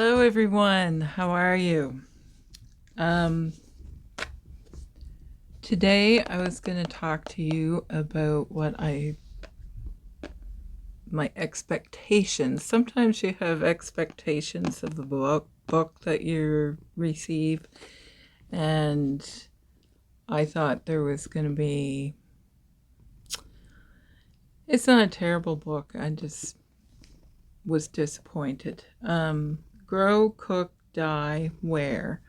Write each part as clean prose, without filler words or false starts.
Hello, everyone. How are you? Um, Today I was going to talk to you about my expectations. Sometimes you have expectations of the book that you receive, and I thought there was going to be. It's not a terrible book. I just was disappointed. Grow, Cook, Dye, Wear.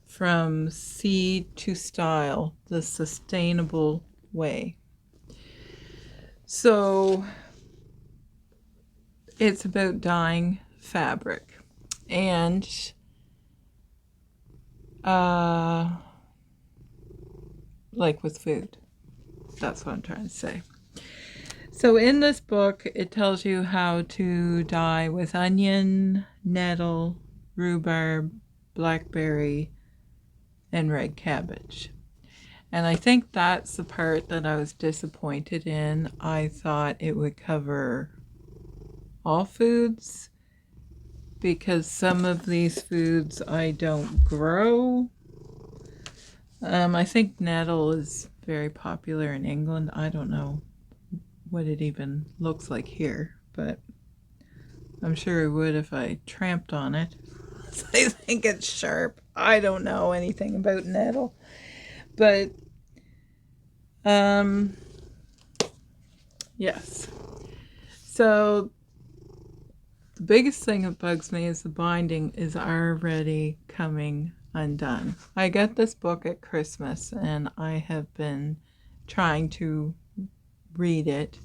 From Seed to Style, the Sustainable Way. So it's about dyeing fabric. And like with food. That's what I'm trying to say. So in this book, it tells you how to dye with onion, nettle, rhubarb, blackberry, and red cabbage. And I think that's the part that I was disappointed in. I thought it would cover all foods because some of these foods I don't grow. I think nettle is very popular in England. I don't know what it even looks like here, but I'm sure it would if I tramped on it. I think it's sharp. I don't know anything about nettle. But yes. So the biggest thing that bugs me is the binding is already coming undone. I got this book at Christmas and I have been trying to read it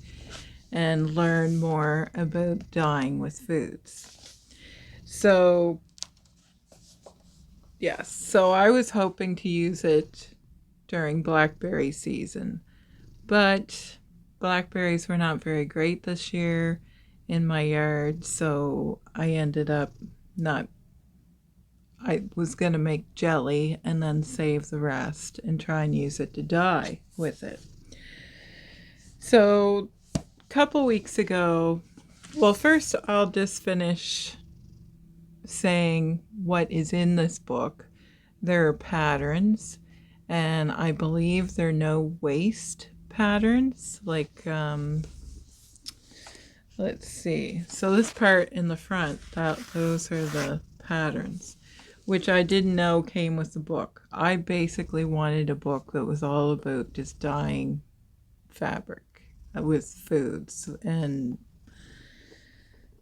and learn more about dyeing with foods. So yes, so I was hoping to use it during blackberry season, but blackberries were not very great this year in my yard, so I ended up not. I was going to make jelly and then save the rest and try and use it to dye with it. So a couple weeks ago, well, first I'll just finish saying what is in this book. There are patterns, and I believe there are no waste patterns. Like, let's see. So this part in the front, those are the patterns, which I didn't know came with the book. I basically wanted a book that was all about just dyeing fabric with foods and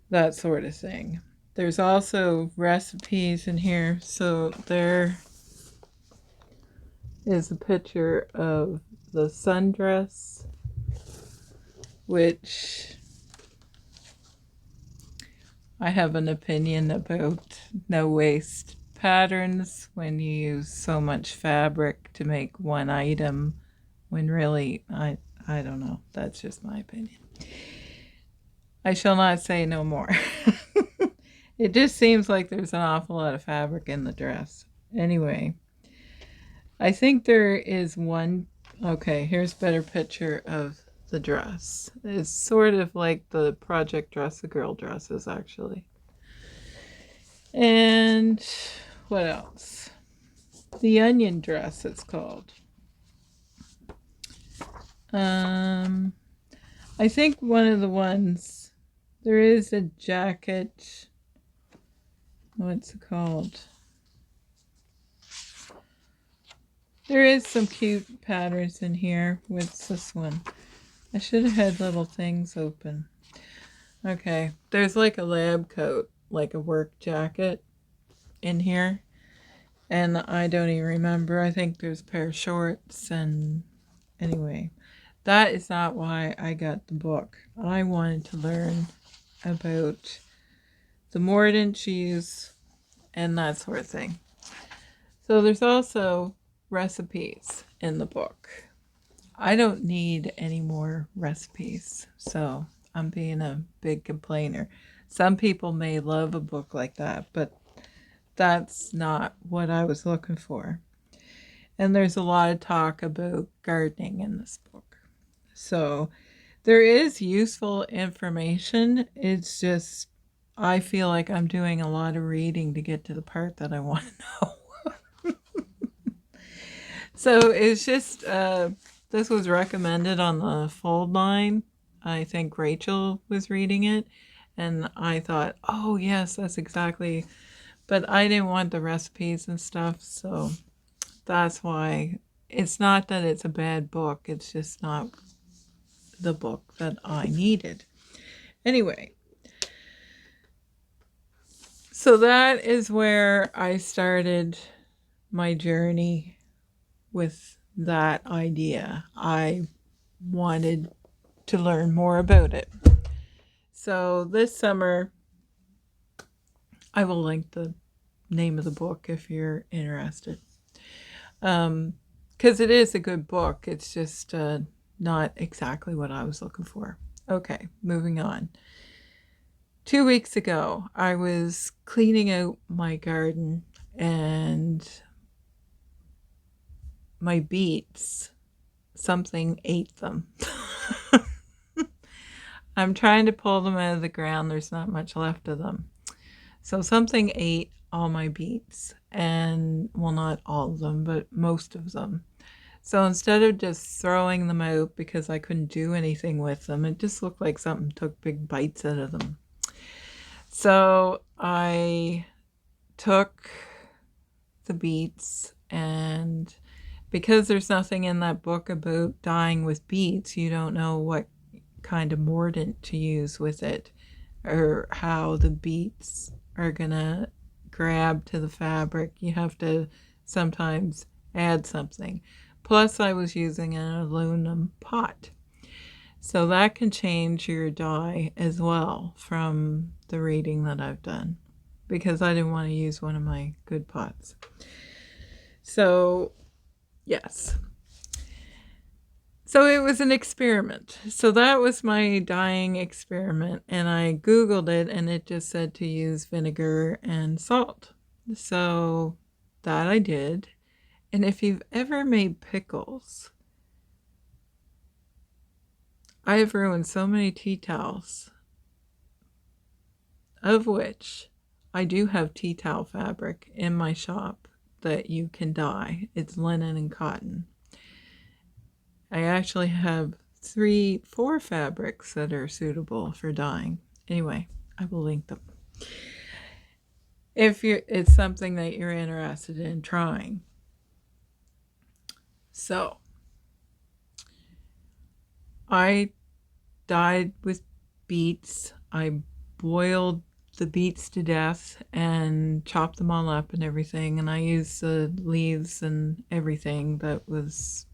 that sort of thing. There's also recipes in here. So there is a picture of the sundress, which I have an opinion about no waste patterns when you use so much fabric to make one item when really I don't know. That's just my opinion. I shall not say no more. It just seems like there's an awful lot of fabric in the dress. Anyway, I think there is one. Okay, here's a better picture of the dress. It's sort of like the Project Dress a Girl dresses, actually. And what else? The onion dress, it's called. I think one of the ones, there is a jacket. What's it called? There is some cute patterns in here. What's this one? I should have had little things open. Okay, there's like a lab coat, like a work jacket in here. And I don't even remember. I think there's a pair of shorts. And anyway, that is not why I got the book. I wanted to learn about the mordant cheese and that sort of thing. So there's also recipes in the book. I don't need any more recipes, so I'm being a big complainer. Some people may love a book like that, but that's not what I was looking for. And there's a lot of talk about gardening in this book. So there is useful information. It's just I feel like I'm doing a lot of reading to get to the part that I want to know. So it's just, this was recommended on the fold line. I think Rachel was reading it. And I thought, oh, yes, that's exactly. But I didn't want the recipes and stuff. So that's why. It's not that it's a bad book. It's just not the book that I needed. Anyway. So that is where I started my journey with that idea. I wanted to learn more about it. So this summer, I will link the name of the book if you're interested. Because it is a good book. It's just not exactly what I was looking for. Okay, moving on. 2 weeks ago, I was cleaning out my garden and my beets, something ate them. I'm trying to pull them out of the ground. There's not much left of them. So something ate all my beets, and well, not all of them, but most of them. So instead of just throwing them out because I couldn't do anything with them, it just looked like something took big bites out of them. So I took the beets, and because there's nothing in that book about dyeing with beets, you don't know what kind of mordant to use with it or how the beets are gonna grab to the fabric. You have to sometimes add something. Plus I was using an aluminum pot. So that can change your dye as well from the reading that I've done, because I didn't want to use one of my good pots. So, yes. So it was an experiment. So that was my dyeing experiment, and I Googled it, and it just said to use vinegar and salt. So that I did. And if you've ever made pickles, I have ruined so many tea towels, of which I do have tea towel fabric in my shop that you can dye. It's linen and cotton. I actually have 4 fabrics that are suitable for dyeing. Anyway, I will link them if it's something that you're interested in trying. So I dyed with beets. I boiled the beets to death and chopped them all up and everything, and I used the leaves and everything that was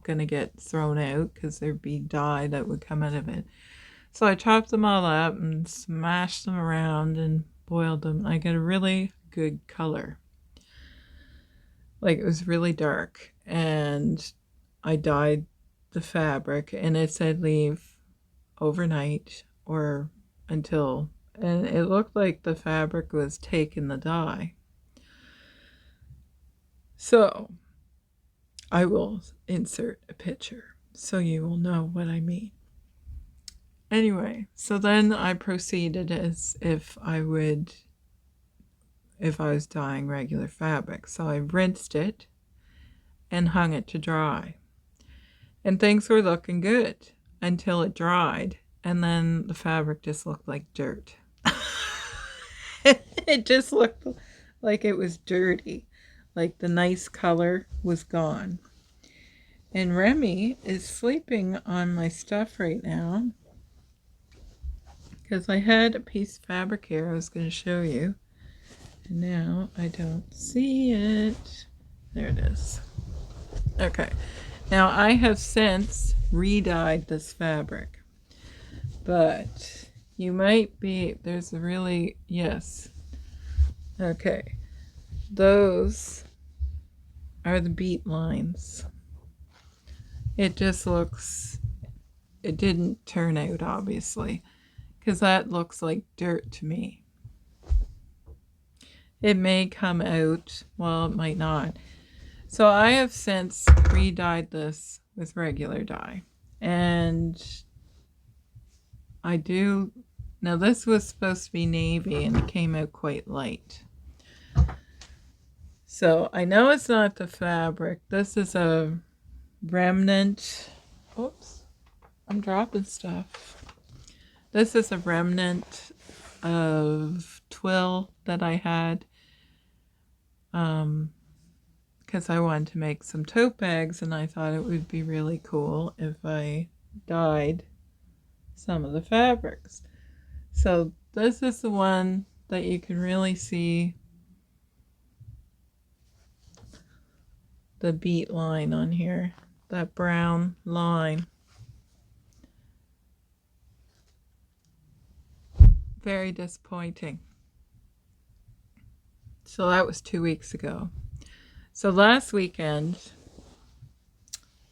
going to get thrown out because there'd be dye that would come out of it. So I chopped them all up and smashed them around and boiled them. I got a really good color. Like, it was really dark, and I dyed the fabric, and it said leave overnight or until, and it looked like the fabric was taking the dye. So I will insert a picture so you will know what I mean. Anyway, so then I proceeded as if I was dyeing regular fabric. So I rinsed it and hung it to dry. And things were looking good until it dried, and then the fabric just looked like dirt. It just looked like it was dirty. Like the nice color was gone. And Remy is sleeping on my stuff right now, because I had a piece of fabric here I was going to show you. And now I don't see it. There it is. Okay. Now I have since re-dyed this fabric. But you might be, there's a really, yes. Okay. Those are the beet lines. It just looks, it didn't turn out, obviously, because that looks like dirt to me. It may come out, well, it might not. So I have since re-dyed this with regular dye. And I do Now this was supposed to be navy and it came out quite light. So I know it's not the fabric. This is a remnant. Oops, I'm dropping stuff. This is a remnant of twill that I had because I wanted to make some tote bags, and I thought it would be really cool if I dyed some of the fabrics. So this is the one that you can really see the beet line on here, that brown line. Very disappointing. So that was 2 weeks ago. So last weekend,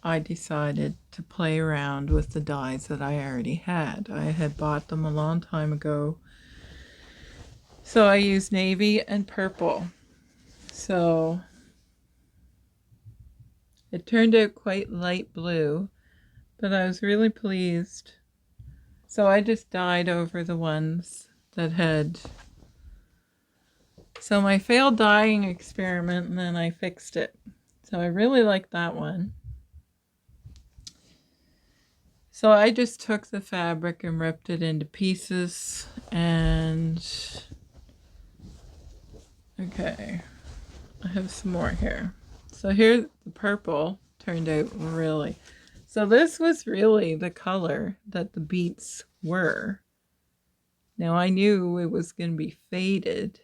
I decided to play around with the dyes that I already had. I had bought them a long time ago. So I used navy and purple. So it turned out quite light blue, but I was really pleased. So I just dyed over the ones that had... So my failed dyeing experiment, and then I fixed it. So I really like that one. So I just took the fabric and ripped it into pieces, and okay, I have some more here. So here the purple turned out really, so this was really the color that the beets were. Now I knew it was going to be faded.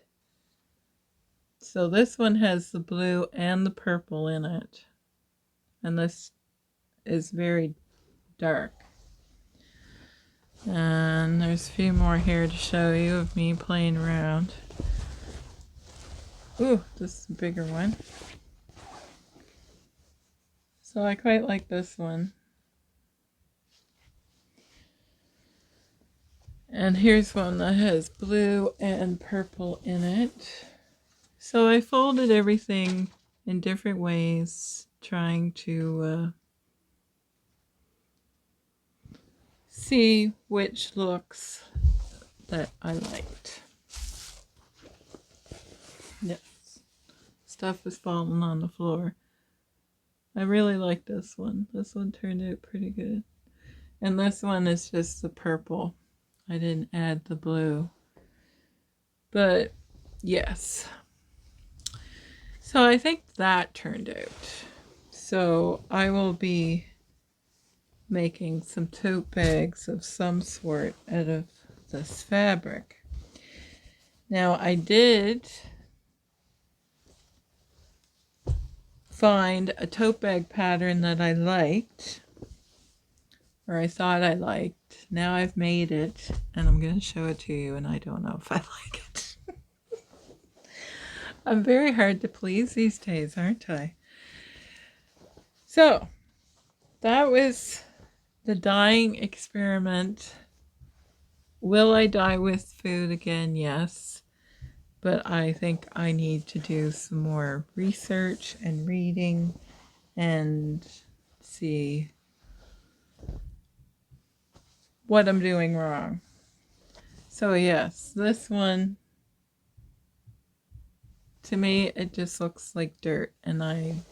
So this one has the blue and the purple in it, and this is very dark. And there's a few more here to show you of me playing around. Ooh, this is a bigger one. So I quite like this one. And here's one that has blue and purple in it. So I folded everything in different ways, trying to see which looks that I liked. Yes, stuff is falling on the floor. I really like this one. This one turned out pretty good. And this one is just the purple. I didn't add the blue. But yes. So I think that turned out. So I will be making some tote bags of some sort out of this fabric. Now I did find a tote bag pattern that I liked, or I thought I liked. Now I've made it and I'm going to show it to you, and I don't know if I like it. I'm very hard to please these days, aren't I? So that was the dyeing experiment. Will I dye with food again? Yes. But I think I need to do some more research and reading and see what I'm doing wrong. So yes, this one, to me, it just looks like dirt, and I'm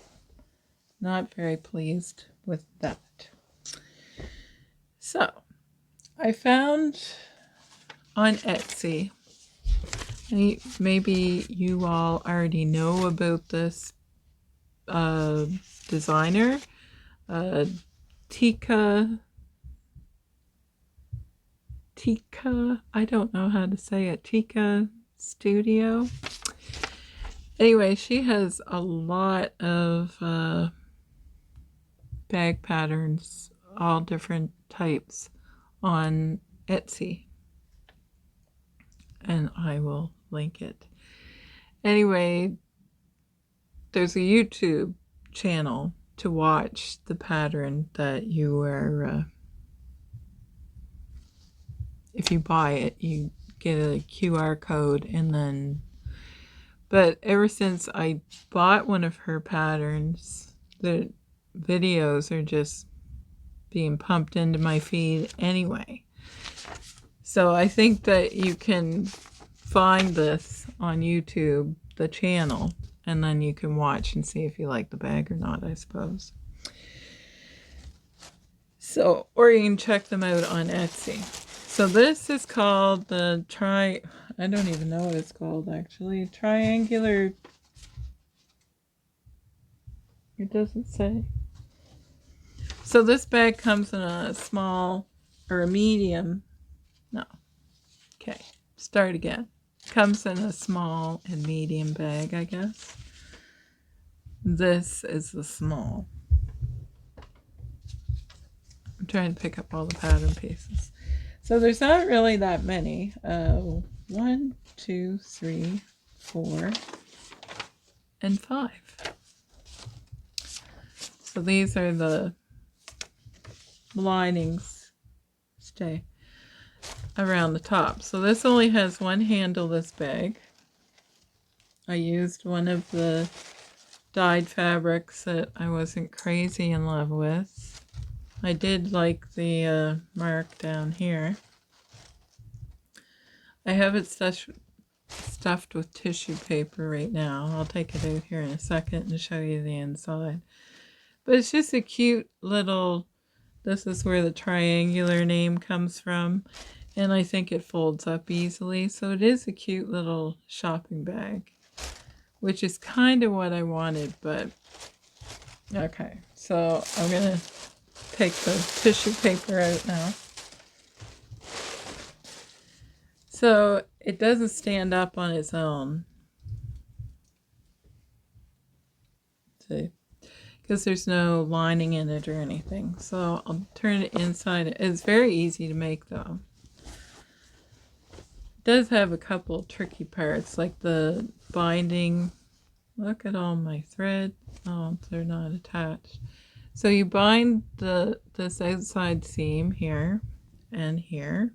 not very pleased with that. So I found on Etsy, maybe you all already know about this designer, Tytka, I don't know how to say it, Tytka Studio. Anyway, she has a lot of bag patterns, all different types, on Etsy. And I will link it. Anyway, there's a YouTube channel to watch the pattern that you are, if you buy it, you get a QR code, and then, but ever since I bought one of her patterns, the videos are just being pumped into my feed anyway. So So I think that you can find this on YouTube, the channel, and then you can watch and see if you like the bag or not, I suppose. So, or you can check them out on Etsy. So this is called the I don't even know what it's called actually. Triangular. It doesn't say. So this bag comes in a small or a medium. No. Okay. Start again. Comes in a small and medium bag, I guess. This is the small. I'm trying to pick up all the pattern pieces. So there's not really that many. 1, 2, 3, 4, and 5. So these are the linings stay around the top. So this only has one handle, this bag. I used one of the dyed fabrics that I wasn't crazy in love with. I did like the mark down here. I have it stuffed with tissue paper right now. I'll take it out here in a second and show you the inside. But it's just a cute little, this is where the triangular name comes from. And I think it folds up easily. So it is a cute little shopping bag, which is kind of what I wanted, but okay. So I'm going to take the tissue paper out now. So it doesn't stand up on its own. See? Because there's no lining in it or anything. So I'll turn it inside. It's very easy to make though. It does have a couple tricky parts like the binding. Look at all my thread. Oh, they're not attached. So you bind this outside seam here and here.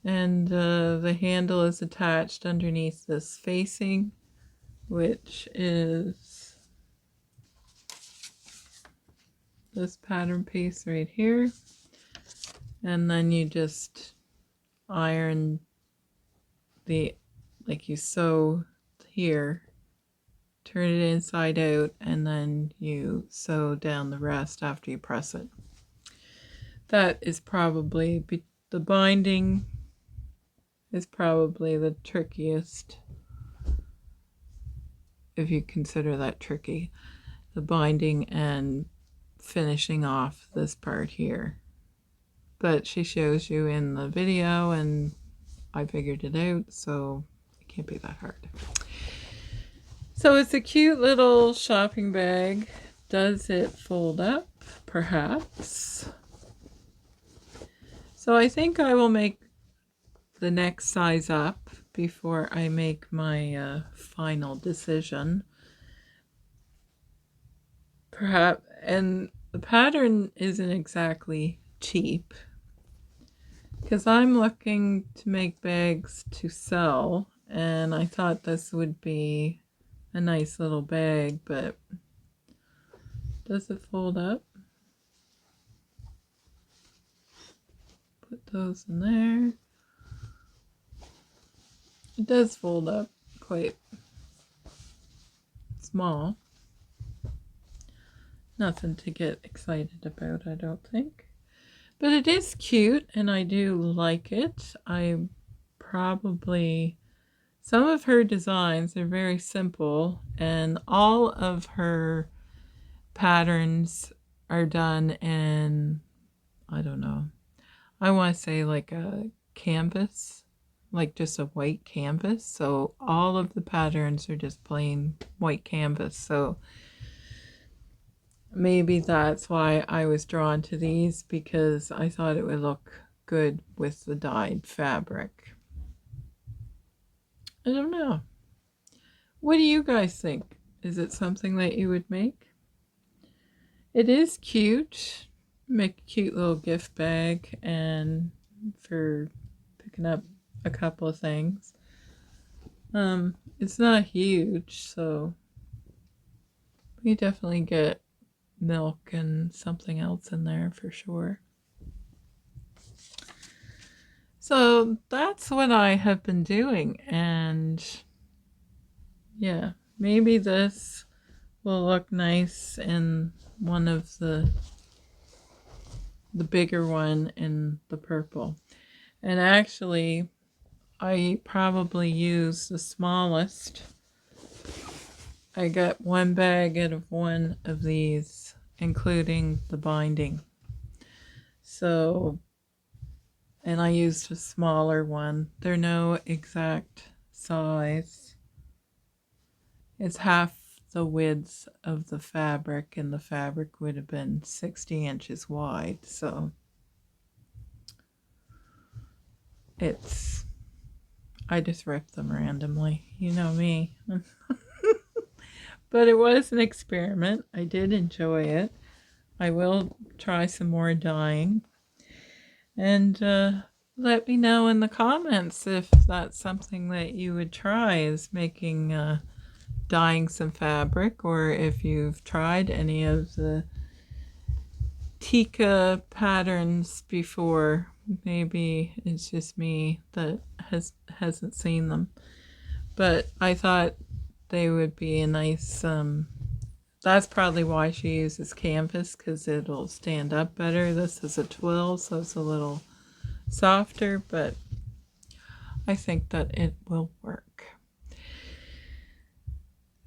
And the handle is attached underneath this facing, which is this pattern piece right here. And then you just iron like you sew here, turn it inside out, and then you sew down the rest after you press it. That is probably, the binding is probably the trickiest, if you consider that tricky. The binding and finishing off this part here. But she shows you in the video and I figured it out, so it can't be that hard. So it's a cute little shopping bag. Does it fold up? Perhaps. So I think I will make the next size up before I make my final decision. Perhaps, and the pattern isn't exactly cheap because I'm looking to make bags to sell, and I thought this would be a nice little bag, but does it fold up? Put those in there. It does fold up quite small. Nothing to get excited about, I don't think. But it is cute and I do like it. Some of her designs are very simple and all of her patterns are done in, I don't know, I want to say like a canvas, like just a white canvas. So all of the patterns are just plain white canvas. So maybe that's why I was drawn to these, because I thought it would look good with the dyed fabric. I don't know. What do you guys think? Is it something that you would make? It is cute. Make a cute little gift bag and for picking up a couple of things. It's not huge, so you definitely get milk and something else in there for sure. So that's what I have been doing, and yeah, maybe this will look nice in one of the bigger one in the purple. And actually, I probably use the smallest. I got one bag out of one of these, including the binding. So, and I used a smaller one. They're no exact size. It's half the width of the fabric, and the fabric would have been 60 inches wide. So I just ripped them randomly. You know me. But it was an experiment. I did enjoy it. I will try some more dyeing. And let me know in the comments if that's something that you would try, is making dyeing some fabric, or if you've tried any of the Tytka patterns before. Maybe it's just me that hasn't seen them. But I thought they would be a nice, that's probably why she uses canvas, because it'll stand up better. This is a twill, so it's a little softer, but I think that it will work.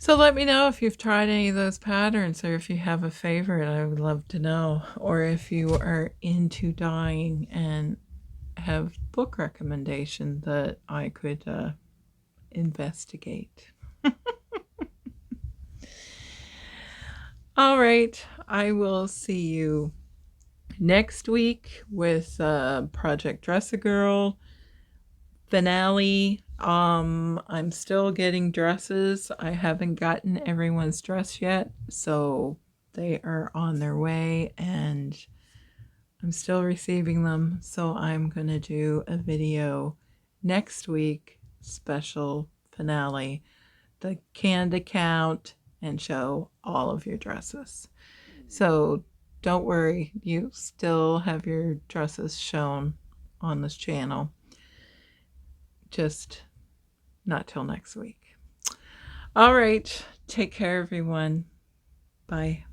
So let me know if you've tried any of those patterns, or if you have a favorite. I would love to know. Or if you are into dyeing and have book recommendation that I could investigate. All right, I will see you next week with Project Dress a Girl finale. I'm still getting dresses. I haven't gotten everyone's dress yet, so they are on their way, and I'm still receiving them. So I'm gonna do a video next week, special finale, the Canada count, and show all of your dresses. So don't worry, you still have your dresses shown on this channel, just not till next week. All right, take care, everyone. Bye.